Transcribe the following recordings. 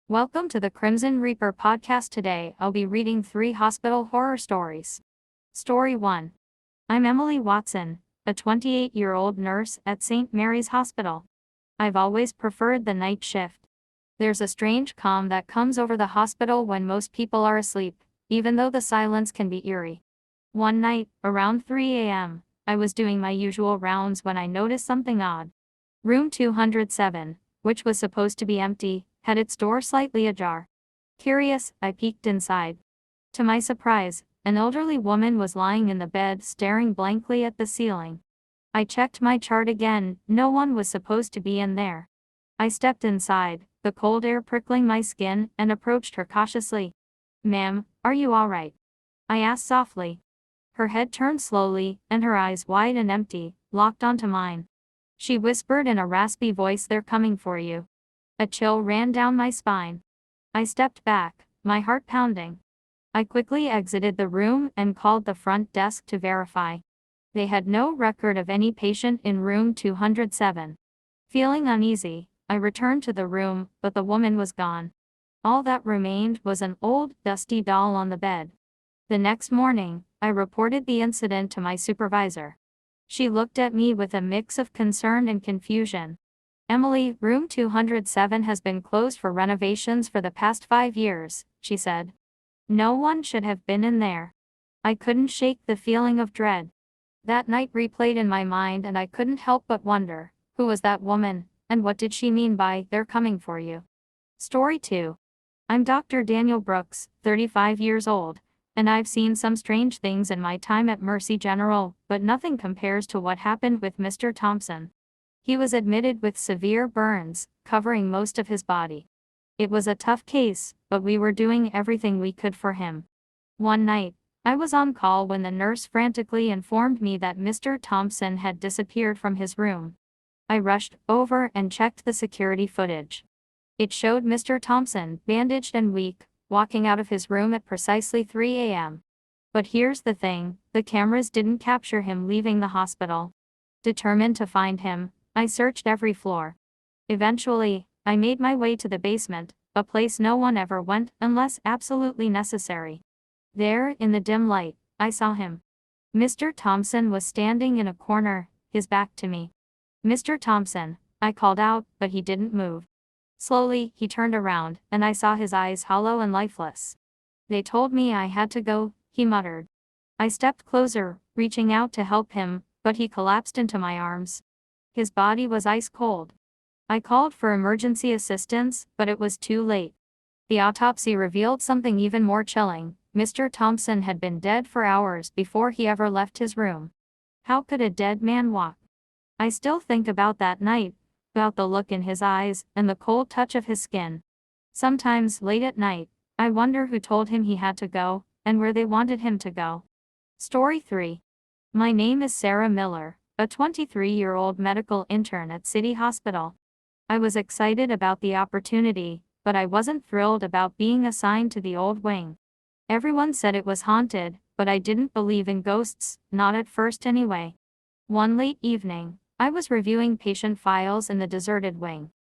Welcome to the Crimson Reaper podcast. Today, I'll be reading 3 hospital horror stories. Story 1. I'm Emily Watson, a 28-year-old nurse at St. Mary's Hospital. I've always preferred the night shift. There's a strange calm that comes over the hospital when most people are asleep, even though the silence can be eerie. One night, around 3 a.m., I was doing my usual rounds when I noticed something odd. Room 207, which was supposed to be empty, had its door slightly ajar. Curious, I peeked inside. To my surprise, an elderly woman was lying in the bed staring blankly at the ceiling. I checked my chart again, no one was supposed to be in there. I stepped inside, the cold air prickling my skin, and approached her cautiously. "Ma'am, are you all right?" I asked softly. Her head turned slowly, and her eyes wide and empty, locked onto mine. She whispered in a raspy voice, "They're coming for you." A chill ran down my spine. I stepped back, my heart pounding. I quickly exited the room and called the front desk to verify. They had no record of any patient in room 207. Feeling uneasy, I returned to the room, but the woman was gone. All that remained was an old, dusty doll on the bed. The next morning, I reported the incident to my supervisor. She looked at me with a mix of concern and confusion. "Emily, room 207 has been closed for renovations for the past 5 years, she said. "No one should have been in there." I couldn't shake the feeling of dread. That night replayed in my mind, and I couldn't help but wonder, who was that woman, and what did she mean by "they're coming for you"? Story 2. I'm Dr. Daniel Brooks, 35 years old, and I've seen some strange things in my time at Mercy General, but nothing compares to what happened with Mr. Thompson. He was admitted with severe burns, covering most of his body. It was a tough case, but we were doing everything we could for him. One night, I was on call when the nurse frantically informed me that Mr. Thompson had disappeared from his room. I rushed over and checked the security footage. It showed Mr. Thompson, bandaged and weak, walking out of his room at precisely 3 a.m. But here's the thing, the cameras didn't capture him leaving the hospital. Determined to find him, I searched every floor. Eventually, I made my way to the basement, a place no one ever went unless absolutely necessary. There, in the dim light, I saw him. Mr. Thompson was standing in a corner, his back to me. "Mr. Thompson," I called out, but he didn't move. Slowly, he turned around, and I saw his eyes hollow and lifeless. "They told me I had to go," he muttered. I stepped closer, reaching out to help him, but he collapsed into my arms. His body was ice cold. I called for emergency assistance, but it was too late. The autopsy revealed something even more chilling. Mr. Thompson had been dead for hours before he ever left his room. How could a dead man walk? I still think about that night, about the look in his eyes and the cold touch of his skin. Sometimes, late at night, I wonder who told him he had to go, and where they wanted him to go. Story 3. My name is Sarah Miller, a 23-year-old medical intern at City Hospital. I was excited about the opportunity, but I wasn't thrilled about being assigned to the old wing. Everyone said it was haunted, but I didn't believe in ghosts, not at first anyway. One late evening, I was reviewing patient files in the deserted wing.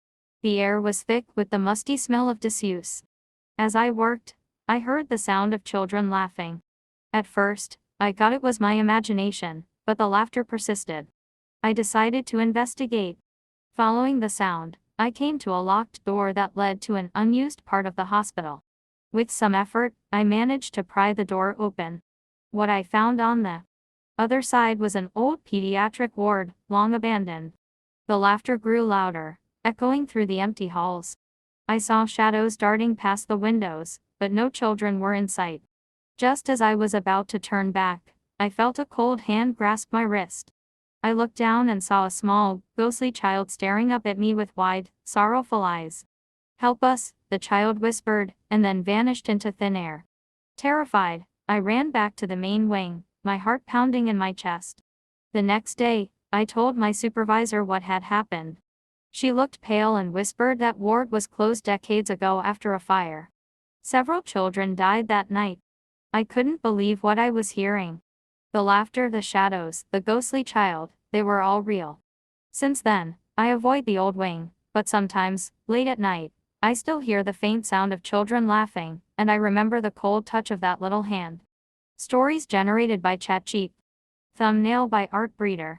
The air was thick with the musty smell of disuse. As I worked, I heard the sound of children laughing. At first, I thought it was my imagination, but the laughter persisted. I decided to investigate. Following the sound, I came to a locked door that led to an unused part of the hospital. With some effort, I managed to pry the door open. What I found on the other side was an old pediatric ward, long abandoned. The laughter grew louder, echoing through the empty halls. I saw shadows darting past the windows, but no children were in sight. Just as I was about to turn back, I felt a cold hand grasp my wrist. I looked down and saw a small, ghostly child staring up at me with wide, sorrowful eyes. "Help us," the child whispered, and then vanished into thin air. Terrified, I ran back to the main wing, my heart pounding in my chest. The next day, I told my supervisor what had happened. She looked pale and whispered that ward was closed decades ago after a fire. Several children died that night. I couldn't believe what I was hearing. The laughter, the shadows, the ghostly child, they were all real. Since then, I avoid the old wing, but sometimes, late at night, I still hear the faint sound of children laughing, and I remember the cold touch of that little hand. Stories generated by ChatGPT. Thumbnail by artbreeder.